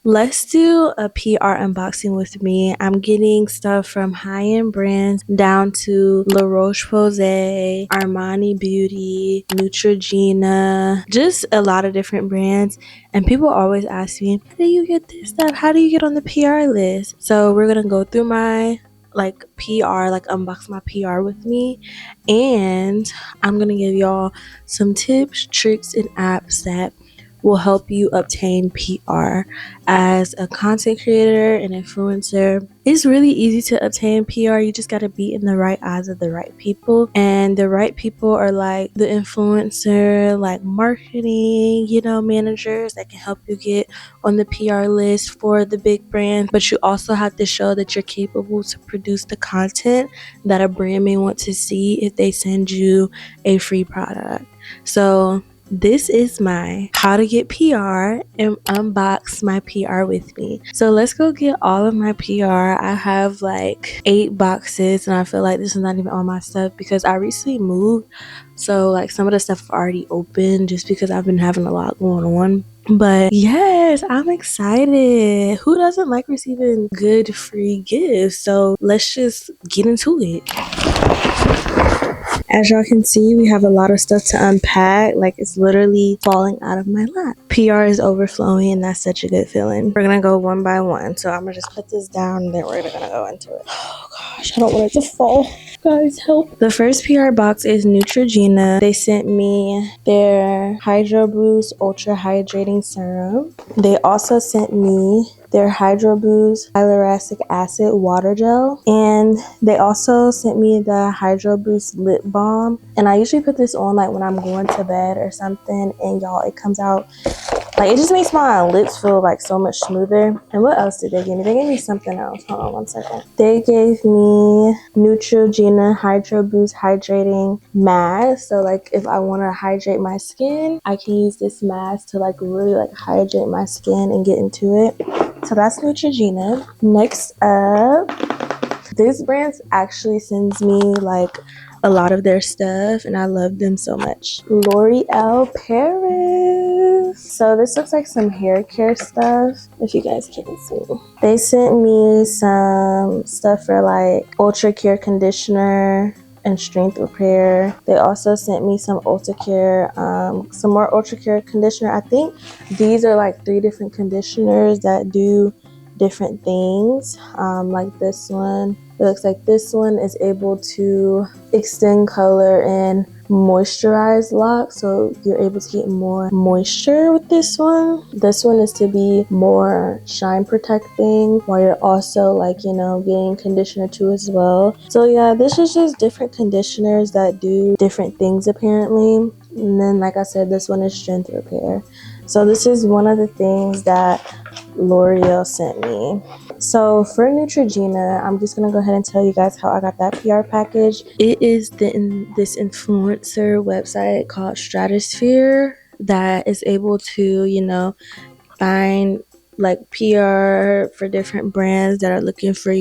Let's do a PR unboxing with me. I'm getting stuff from high-end brands down to Roche-Posay, Armani Beauty, Neutrogena, just a lot of different brands. And people always ask me, how do you get this stuff? How do you get on the PR list? So we're gonna go through my PR, unbox my PR with me, and I'm gonna give y'all some tips, tricks, and apps that will help you obtain PR. As a content creator and influencer, it's really easy to obtain PR. You just got to be in the right eyes of the right people, and the right people are like the influencer, like marketing, managers that can help you get on the PR list for the big brand. But you also have to show that you're capable to produce the content that a brand may want to see if they send you a free product. So this is my how to get PR and unbox my PR with me. So let's go get all of my PR. I have like 8 boxes, and I feel like this is not even all my stuff because I recently moved. So like some of the stuff already open just because I've been having a lot going on. But yes, I'm excited. Who doesn't like receiving good free gifts? So let's just get into it. As y'all can see, we have a lot of stuff to unpack. Like, it's literally falling out of my lap. PR is overflowing, and that's such a good feeling. We're gonna go one by one. So I'm gonna just put this down, and then we're gonna go into it. Oh gosh, I don't want it to fall. Guys, help. The first PR box is Neutrogena. They sent me their Hydro Boost Ultra Hydrating Serum. They also sent me their Hydro Boost Hyaluronic Acid Water Gel. And they also sent me the Hydro Boost Lip Balm. And I usually put this on like when I'm going to bed or something. And y'all, it comes out, like, it just makes my lips feel like so much smoother. And what else did they give me? They gave me something else. Hold on one second. They gave me Neutrogena Hydro Boost Hydrating Mask. So like if I want to hydrate my skin, I can use this mask to like really like hydrate my skin and get into it. So that's Neutrogena. Next up, this brand actually sends me like a lot of their stuff, and I love them so much. L'Oreal Paris. So this looks like some hair care stuff, if you guys can see. They sent me some stuff for like Ultra Care Conditioner and strength repair. They also sent me some Ultra Care, some more Ultra Care conditioner. I think these are like 3 different conditioners that do different things. Like this one, it looks like this one is able to extend color and moisturize locks, so you're able to get more moisture with this one. This one is to be more shine protecting while you're also like, getting conditioner too as well. So yeah, this is just different conditioners that do different things apparently. And then like I said, this one is strength repair. So this is one of the things that L'Oreal sent me. So for Neutrogena, I'm just gonna go ahead and tell you guys how I got that PR package. It is this influencer website called Stratosphere that is able to, find like PR for different brands that are looking for,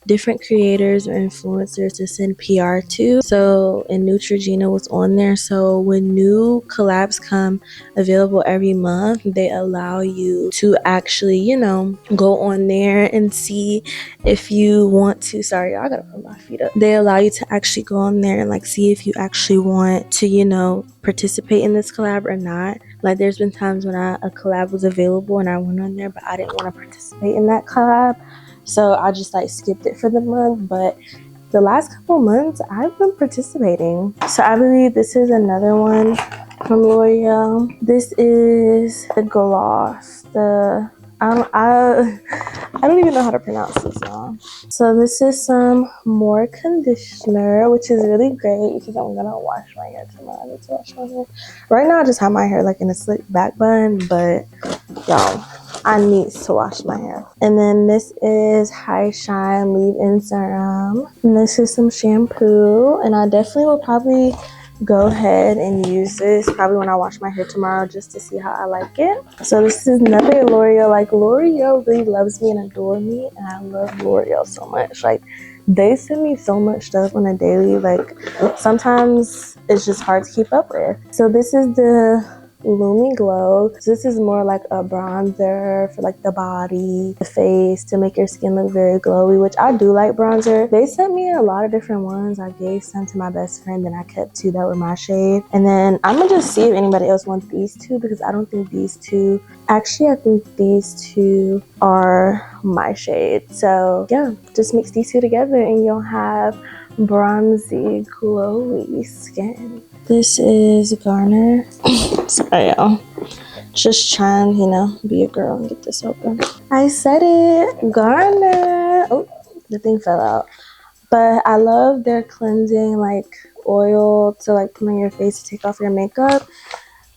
different creators or influencers to send PR to. So, and Neutrogena was on there. So when new collabs come available every month, they allow you to actually, go on there and see if you want to. Sorry, I gotta put my feet up. They allow you to actually go on there and like see if you actually want to, participate in this collab or not. Like there's been times when a collab was available and I went on there, but I didn't want to participate in that collab, so I just like skipped it for the month. But the last couple months I've been participating. So I believe this is another one from L'Oreal. This is the gloss. I don't even know how to pronounce this, y'all. So this is some more conditioner, which is really great because I'm gonna wash my hair tomorrow. I need to wash my hair. Right now I just have my hair like in a slick back bun, but y'all, I need to wash my hair. And then this is High Shine Leave-In Serum. And this is some shampoo, and I definitely will probably go ahead and use this probably when I wash my hair tomorrow just to see how I like it. So this is another L'Oreal. Like L'Oreal really loves me and adore me, and I love L'Oreal so much. Like they send me so much stuff on a daily, like sometimes it's just hard to keep up with. So this is the Lumi Glow. So this is more like a bronzer for like the body, the face, to make your skin look very glowy, which I do like bronzer. They sent me a lot of different ones. I gave some to my best friend, and I kept 2 that were my shade. And then I'm gonna just see if anybody else wants these 2, because I don't think these 2, actually I think these 2 are my shade. So yeah, just mix these 2 together and you'll have bronzy, glowy skin. This is Garner. Sorry, y'all. Just trying, you know, be a girl and get this open. I said it, Garner. Oh, the thing fell out. But I love their cleansing like oil to like put on your face to take off your makeup.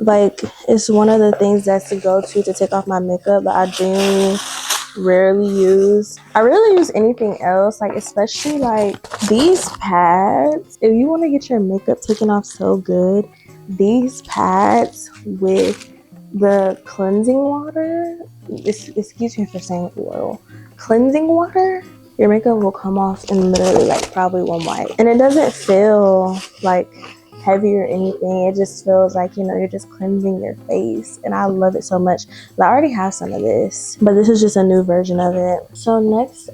Like, it's one of the things that's the go-to to take off my makeup, but I genuinely rarely use. I rarely use anything else, like especially like these pads. If you want to get your makeup taken off so good, these pads with the cleansing water, excuse me for saying oil, cleansing water, your makeup will come off in literally like probably one wipe. And it doesn't feel like heavy or anything. It just feels like, you know, you're just cleansing your face, and I love it so much. I already have some of this, but this is just a new version of it. So next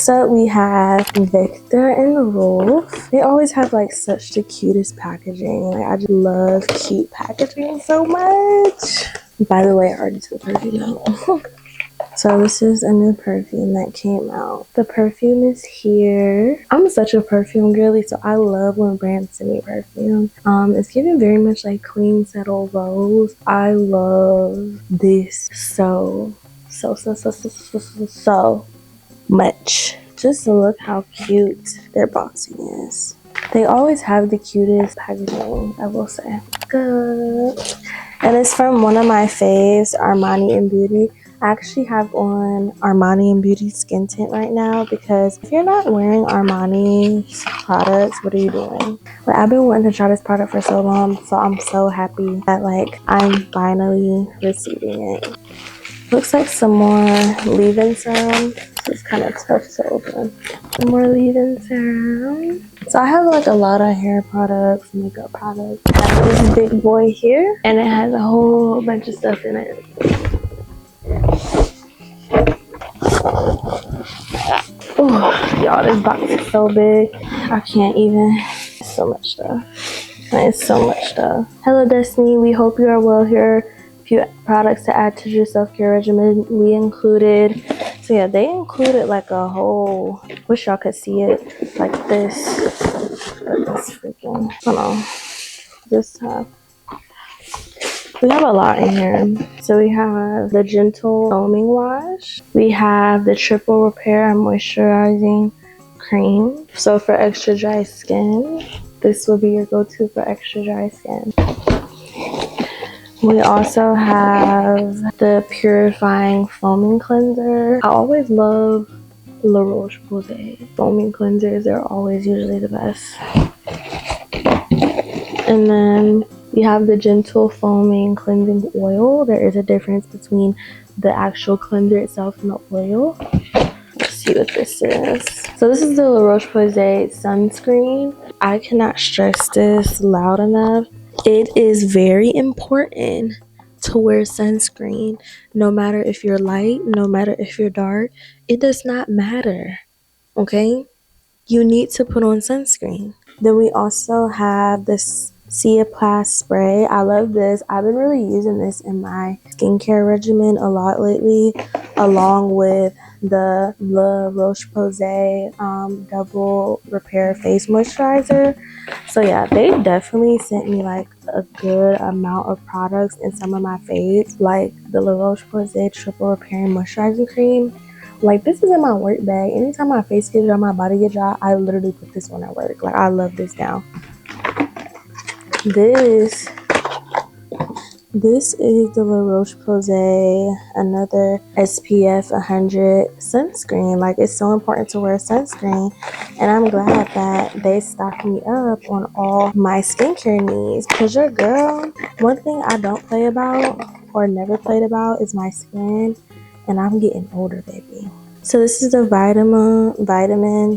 up we have Victor and Rolf. They always have like such the cutest packaging. Like, I just love cute packaging so much. By the way, I already took the perfume out. So this is a new perfume that came out. The perfume is here. I'm such a perfume girly, so I love when brands send me perfume. It's giving very much like clean, subtle rose. I love this so much. Just look how cute their boxing is. They always have the cutest packaging, I will say. Good. And it's from one of my faves, Armani and Beauty. I actually have on Armani and Beauty skin tint right now, because if you're not wearing Armani's products, what are you doing? Like, I've been wanting to try this product for so long, so I'm so happy that like I'm finally receiving it. Looks like some more leave-in serum. It's kind of tough to open. Some more leave-in serum. So I have like a lot of hair products, makeup products. I have this big boy here, and it has a whole bunch of stuff in it. Oh, y'all, this box is so big. I can't even. So much stuff. It's so much stuff. Hello, Destiny. We hope you are well. Here are a few products to add to your self-care regimen. We included, so yeah, they included like a whole, wish y'all could see it, like this. This freaking, hold on. This stuff. We have a lot in here. So we have the Gentle Foaming Wash. We have the Triple Repair and Moisturizing Cream. So for extra dry skin, this will be your go-to for extra dry skin. We also have the Purifying Foaming Cleanser. I always love the Roche-Posay foaming cleansers. They're always usually the best. And then we have the Gentle Foaming Cleansing Oil. There is a difference between the actual cleanser itself and the oil. Let's see what this is. So this is the Roche-Posay sunscreen. I cannot stress this loud enough. It is very important to wear sunscreen, no matter if you're light, no matter if you're dark. It does not matter, okay? You need to put on sunscreen. Then we also have this Ciaplast spray. I love this. I've been really using this in my skincare regimen a lot lately, along with the Roche-Posay double repair face moisturizer. So yeah, they definitely sent me like a good amount of products in some of my faves, like the Roche-Posay triple repair and moisturizing cream. Like, this is in my work bag. Anytime my face gets dry, my body gets dry, I literally put this on at work. Like, I love this now. This is the La Roche-Posay, another SPF 100 sunscreen. Like, it's so important to wear sunscreen, and I'm glad that they stocked me up on all my skincare needs. Because your girl, one thing I don't play about or never played about is my skin, and I'm getting older, baby. So this is the vitamin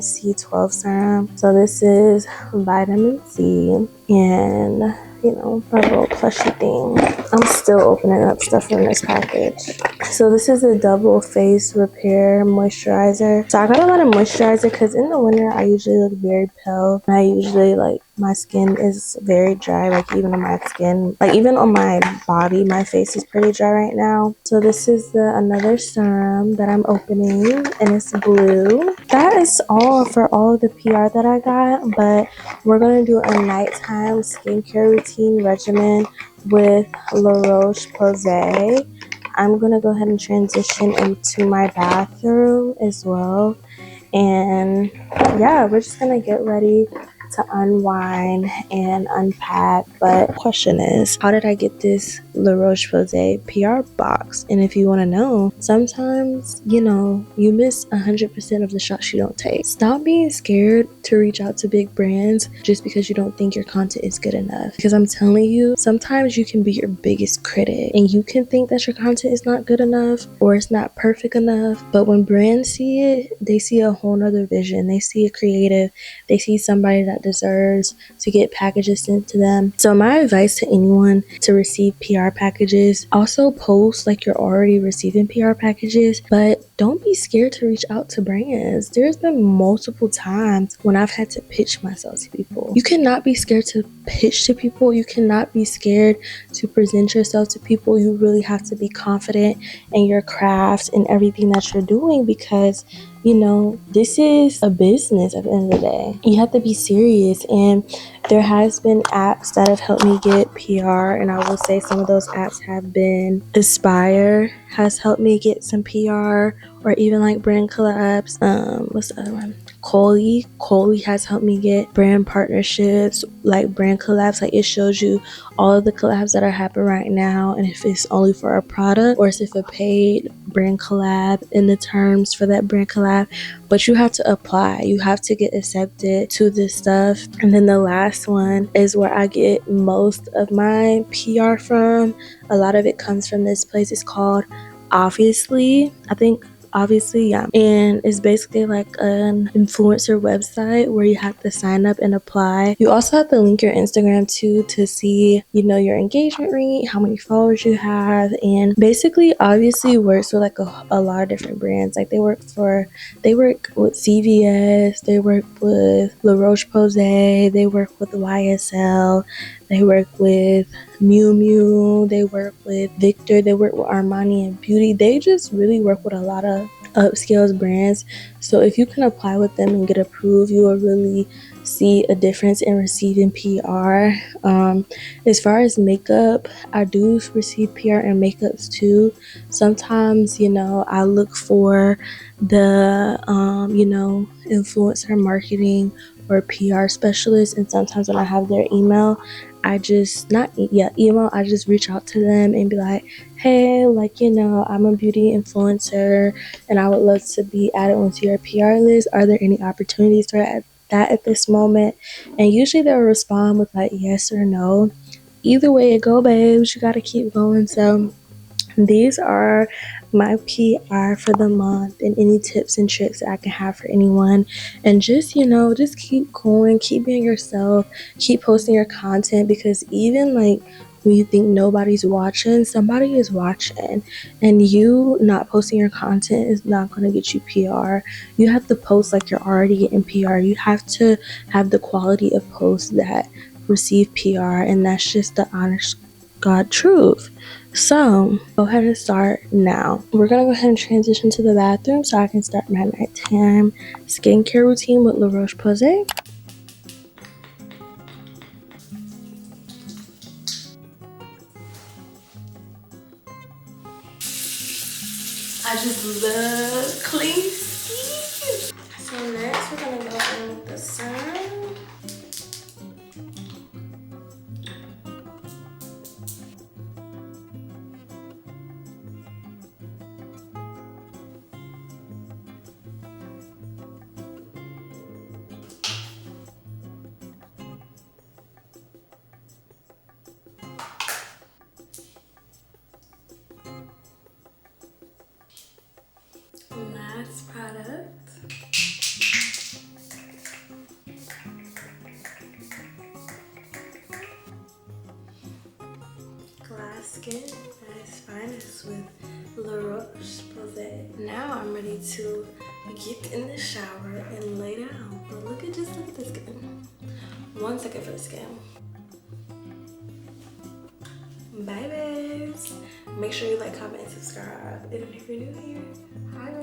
C12 serum. So this is vitamin C, and you know, my little plushy thing. I'm still opening up stuff from this package. So this is a double face repair moisturizer. So I got a lot of moisturizer because in the winter I usually look very pale. I usually like my skin is very dry, like even on my skin, like even on my body, my face is pretty dry right now. So this is another serum that I'm opening, and it's blue. That is all for all of the PR that I got, but we're gonna do a nighttime skincare routine regimen with La Roche-Posay. I'm gonna go ahead and transition into my bathroom as well. And yeah, we're just gonna get ready to unwind and unpack. But question is, how did I get this La Roche-Posay PR box? And if you want to know, sometimes, you know, you miss 100% of the shots you don't take. Stop being scared to reach out to big brands just because you don't think your content is good enough. Because I'm telling you, sometimes you can be your biggest critic and you can think that your content is not good enough or it's not perfect enough. But when brands see it, they see a whole nother vision. They see a creative, they see somebody that deserves to get packages sent to them. So my advice to anyone to receive PR packages, also post like you're already receiving PR packages, but don't be scared to reach out to brands. There's been multiple times when I've had to pitch myself to people. You cannot be scared to pitch to people. You cannot be scared to present yourself to people. You really have to be confident in your craft and everything that you're doing, because you know, this is a business at the end of the day. You have to be serious. And there has been apps that have helped me get PR. And I will say some of those apps have been Aspire has helped me get some PR, or even like brand collabs. What's the other one? Coley has helped me get brand partnerships, like brand collabs. Like it shows you all of the collabs that are happening right now, and if it's only for a product or if a paid brand collab in the terms for that brand collab. But you have to apply, you have to get accepted to this stuff. And then the last one is where I get most of my PR from. A lot of it comes from this place. It's called Obviously, I think. Obviously, yeah. And it's basically like an influencer website where you have to sign up and apply. You also have to link your Instagram too to see, you know, your engagement rate, how many followers you have. And basically, Obviously works with like a lot of different brands. Like they work with CVS, they work with La Roche-Posay, they work with YSL, they work with Miu Miu, they work with Victor, they work with Armani and Beauty. They just really work with a lot of upscale brands. So if you can apply with them and get approved, you will really see a difference in receiving PR. As far as makeup, I do receive PR and makeups too. Sometimes, you know, I look for the you know, influencer marketing or PR specialist, and sometimes when I have their email, I just I just reach out to them and be like, hey, like, you know, I'm a beauty influencer and I would love to be added onto your PR list. Are there any opportunities for that at this moment? And usually they'll respond with like yes or no. Either way it go, babes, you gotta keep going. So these are my PR for the month, and any tips and tricks that I can have for anyone. And just, you know, just keep going, keep being yourself, keep posting your content, because even like when you think nobody's watching, somebody is watching. And you not posting your content is not going to get you PR. You have to post like you're already getting PR. You have to have the quality of posts that receive PR, and that's just the honest God truth. So go ahead and start now. We're gonna go ahead and transition to the bathroom so I can start my nighttime skincare routine with La Roche-Posay. I just love clean skin. So next we're gonna go in with the serum. Last product. skin at its finest with Roche-Posay. Now I'm ready to get in the shower and lay down. But look at the skin. 1 second for the skin. Bye, babes. Make sure you like, comment, and subscribe. And if you're new here, hi.